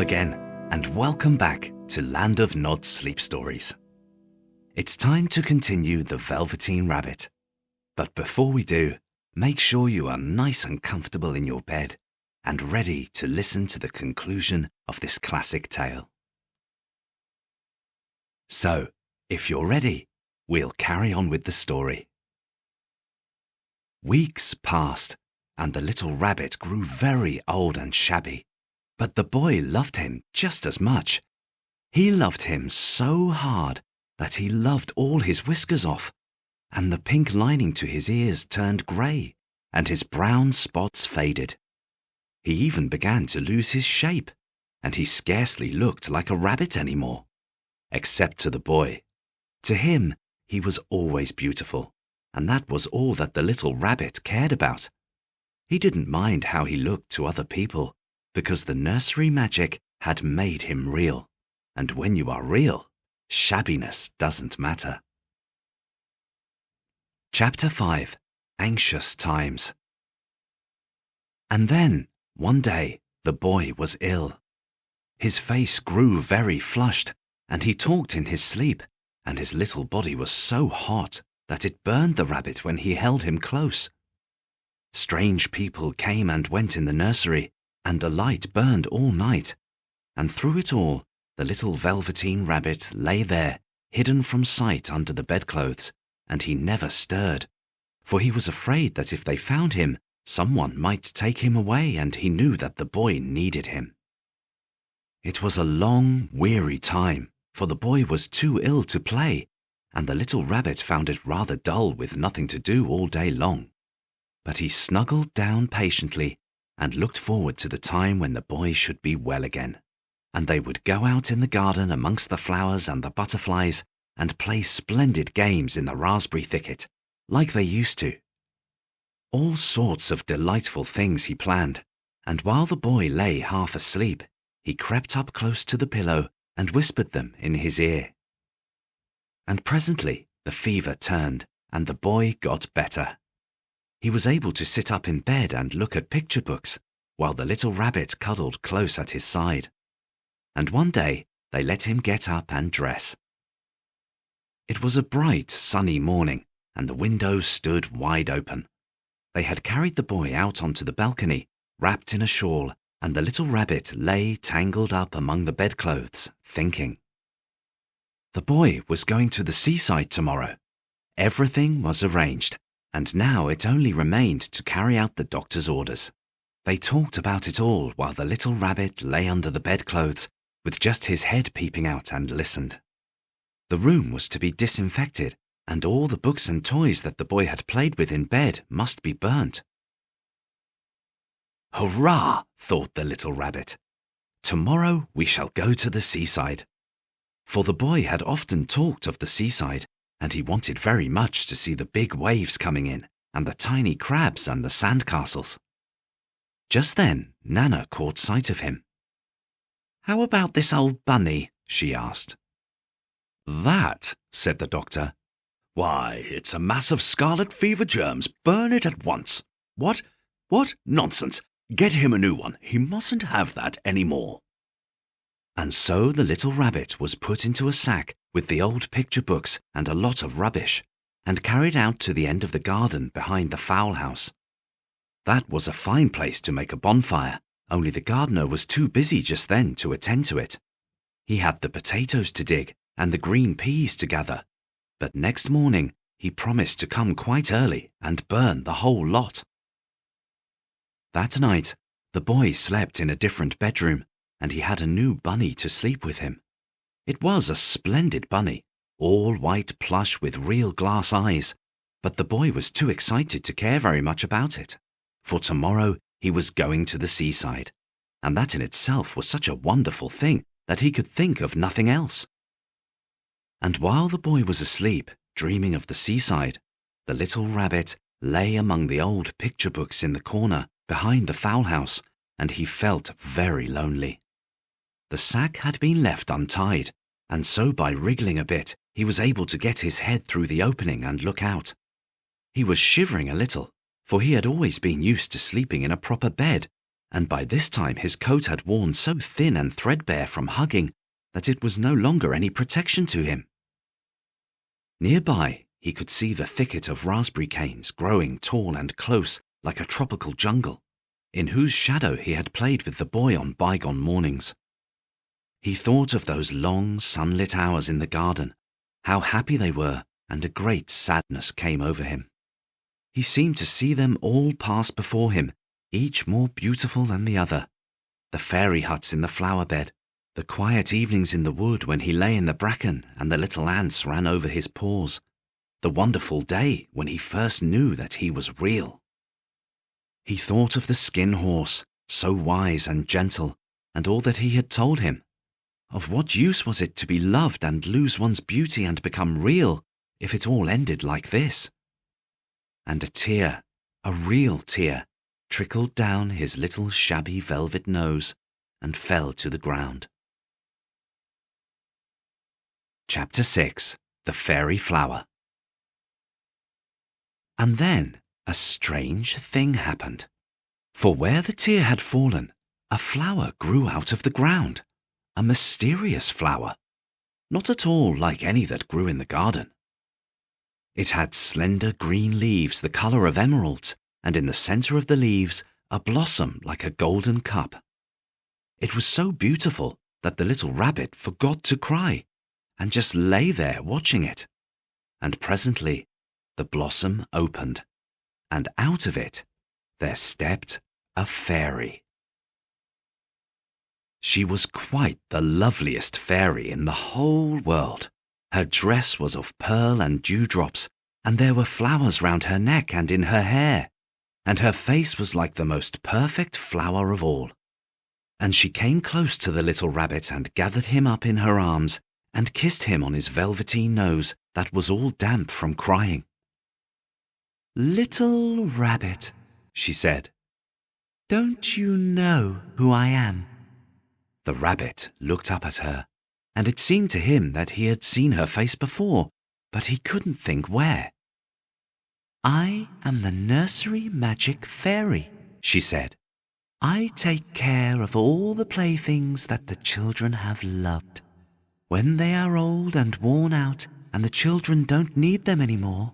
again, and welcome back to Land of Nod's Sleep Stories. It's time to continue The Velveteen Rabbit. But before we do, make sure you are nice and comfortable in your bed and ready to listen to the conclusion of this classic tale. So, if you're ready, we'll carry on with the story. Weeks passed, and the little rabbit grew very old and shabby. But the boy loved him just as much. He loved him so hard that he loved all his whiskers off, and the pink lining to his ears turned grey, and his brown spots faded. He even began to lose his shape, and he scarcely looked like a rabbit anymore, except to the boy. To him, he was always beautiful, and that was all that the little rabbit cared about. He didn't mind how he looked to other people, because the nursery magic had made him real, and when you are real, shabbiness doesn't matter. Chapter 5. Anxious Times. And then, one day, the boy was ill. His face grew very flushed, and he talked in his sleep, and his little body was so hot that it burned the rabbit when he held him close. Strange people came and went in the nursery, and a light burned all night, and through it all, the little Velveteen rabbit lay there, hidden from sight under the bedclothes, and he never stirred, for he was afraid that if they found him, someone might take him away, and he knew that the boy needed him. It was a long, weary time, for the boy was too ill to play, and the little rabbit found it rather dull with nothing to do all day long. But he snuggled down patiently and looked forward to the time when the boy should be well again, and they would go out in the garden amongst the flowers and the butterflies and play splendid games in the raspberry thicket, like they used to. All sorts of delightful things he planned, and while the boy lay half asleep, he crept up close to the pillow and whispered them in his ear. And presently the fever turned, and the boy got better. He was able to sit up in bed and look at picture books, while the little rabbit cuddled close at his side. And one day they let him get up and dress. It was a bright, sunny morning, and the windows stood wide open. They had carried the boy out onto the balcony, wrapped in a shawl, and the little rabbit lay tangled up among the bedclothes, thinking. The boy was going to the seaside tomorrow. Everything was arranged, and now it only remained to carry out the doctor's orders. They talked about it all while the little rabbit lay under the bedclothes, with just his head peeping out, and listened. The room was to be disinfected, and all the books and toys that the boy had played with in bed must be burnt. Hurrah, thought the little rabbit. Tomorrow we shall go to the seaside. For the boy had often talked of the seaside, and he wanted very much to see the big waves coming in, and the tiny crabs and the sandcastles. Just then, Nana caught sight of him. "How about this old bunny?" she asked. "That," said the doctor. "Why, it's a mass of scarlet fever germs. Burn it at once." What? Nonsense. Get him a new one. He mustn't have that any more." And so the little rabbit was put into a sack with the old picture books and a lot of rubbish, and carried out to the end of the garden behind the fowl house. That was a fine place to make a bonfire, only the gardener was too busy just then to attend to it. He had the potatoes to dig and the green peas to gather, but next morning he promised to come quite early and burn the whole lot. That night, the boy slept in a different bedroom, and he had a new bunny to sleep with him. It was a splendid bunny, all white plush with real glass eyes, but the boy was too excited to care very much about it, for tomorrow he was going to the seaside, and that in itself was such a wonderful thing that he could think of nothing else. And while the boy was asleep, dreaming of the seaside, the little rabbit lay among the old picture books in the corner behind the fowl house, and he felt very lonely. The sack had been left untied, and so by wriggling a bit, he was able to get his head through the opening and look out. He was shivering a little, for he had always been used to sleeping in a proper bed, and by this time his coat had worn so thin and threadbare from hugging that it was no longer any protection to him. Nearby, he could see the thicket of raspberry canes growing tall and close like a tropical jungle, in whose shadow he had played with the boy on bygone mornings. He thought of those long, sunlit hours in the garden, how happy they were, and a great sadness came over him. He seemed to see them all pass before him, each more beautiful than the other. The fairy huts in the flower bed, the quiet evenings in the wood when he lay in the bracken and the little ants ran over his paws, the wonderful day when he first knew that he was real. He thought of the skin horse, so wise and gentle, and all that he had told him. Of what use was it to be loved and lose one's beauty and become real if it all ended like this? And a tear, a real tear, trickled down his little shabby velvet nose and fell to the ground. Chapter 6. The Fairy Flower. And then a strange thing happened. For where the tear had fallen, a flower grew out of the ground, a mysterious flower, not at all like any that grew in the garden. It had slender green leaves the colour of emeralds, and in the centre of the leaves a blossom like a golden cup. It was so beautiful that the little rabbit forgot to cry, and just lay there watching it. And presently the blossom opened, and out of it there stepped a fairy. She was quite the loveliest fairy in the whole world. Her dress was of pearl and dewdrops, and there were flowers round her neck and in her hair, and her face was like the most perfect flower of all. And she came close to the little rabbit and gathered him up in her arms and kissed him on his velveteen nose that was all damp from crying. "Little rabbit," she said, "don't you know who I am?" The rabbit looked up at her, and it seemed to him that he had seen her face before, but he couldn't think where. "I am the nursery magic fairy," she said. "I take care of all the playthings that the children have loved. When they are old and worn out and the children don't need them anymore,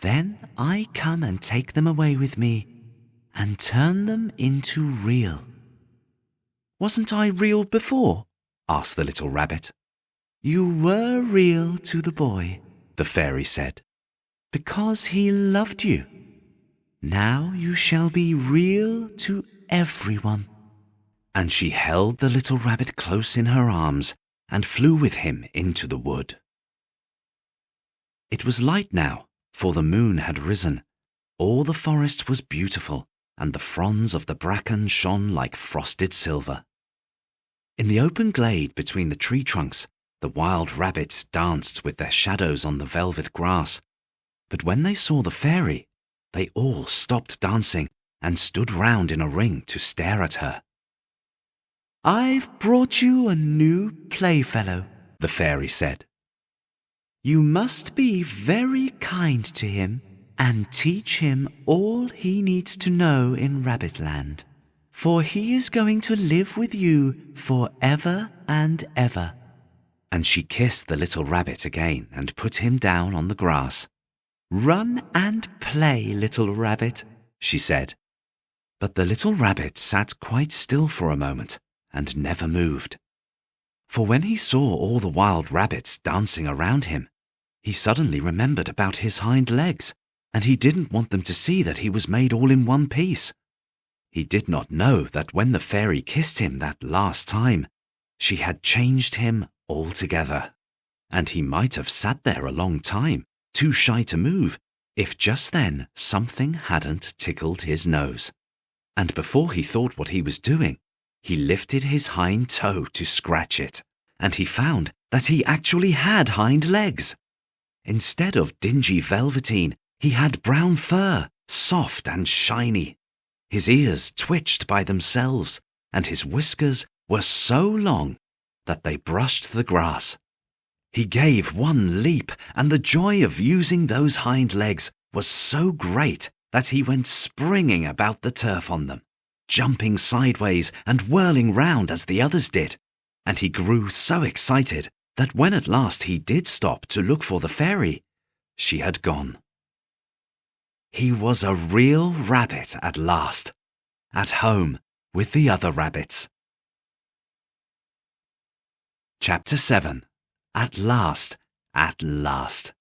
then I come and take them away with me and turn them into real." "Wasn't I real before?" asked the little rabbit. "You were real to the boy," the fairy said, "because he loved you. Now you shall be real to everyone." And she held the little rabbit close in her arms and flew with him into the wood. It was light now, for the moon had risen. All the forest was beautiful, and the fronds of the bracken shone like frosted silver. In the open glade between the tree trunks, the wild rabbits danced with their shadows on the velvet grass. But when they saw the fairy, they all stopped dancing and stood round in a ring to stare at her. "I've brought you a new playfellow," the fairy said. "You must be very kind to him and teach him all he needs to know in Rabbitland, for he is going to live with you forever and ever." And she kissed the little rabbit again and put him down on the grass. "Run and play, little rabbit," she said. But the little rabbit sat quite still for a moment and never moved. For when he saw all the wild rabbits dancing around him, he suddenly remembered about his hind legs, and he didn't want them to see that he was made all in one piece. He did not know that when the fairy kissed him that last time, she had changed him altogether, and he might have sat there a long time, too shy to move, if just then something hadn't tickled his nose. And before he thought what he was doing, he lifted his hind toe to scratch it, and he found that he actually had hind legs. Instead of dingy velveteen, he had brown fur, soft and shiny. His ears twitched by themselves, and his whiskers were so long that they brushed the grass. He gave one leap, and the joy of using those hind legs was so great that he went springing about the turf on them. jumping sideways and whirling round as the others did, and he grew so excited that when at last he did stop to look for the fairy, she had gone. He was a real rabbit at last, at home with the other rabbits. Chapter 7. At last, at last.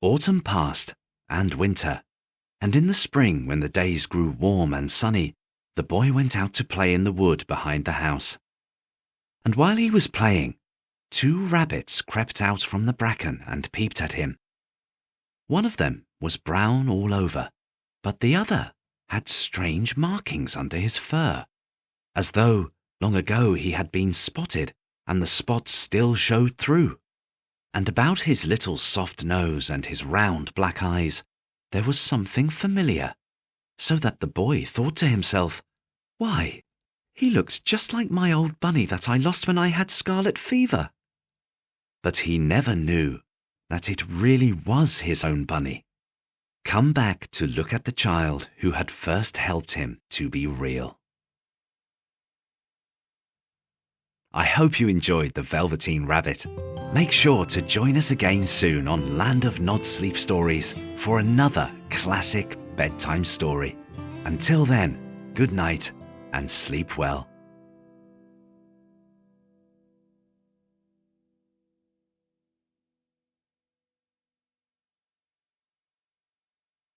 Autumn passed, and winter, and in the spring, when the days grew warm and sunny, the boy went out to play in the wood behind the house. And while he was playing, 2 rabbits crept out from the bracken and peeped at him. One of them was brown all over, but the other had strange markings under his fur, as though long ago he had been spotted and the spots still showed through. And about his little soft nose and his round black eyes there was something familiar, so that the boy thought to himself, "Why, he looks just like my old bunny that I lost when I had scarlet fever." But he never knew that it really was his own bunny, come back to look at the child who had first helped him to be real. I hope you enjoyed the Velveteen Rabbit. Make sure to join us again soon on Land of Nod Sleep Stories for another classic bedtime story. Until then, good night and sleep well.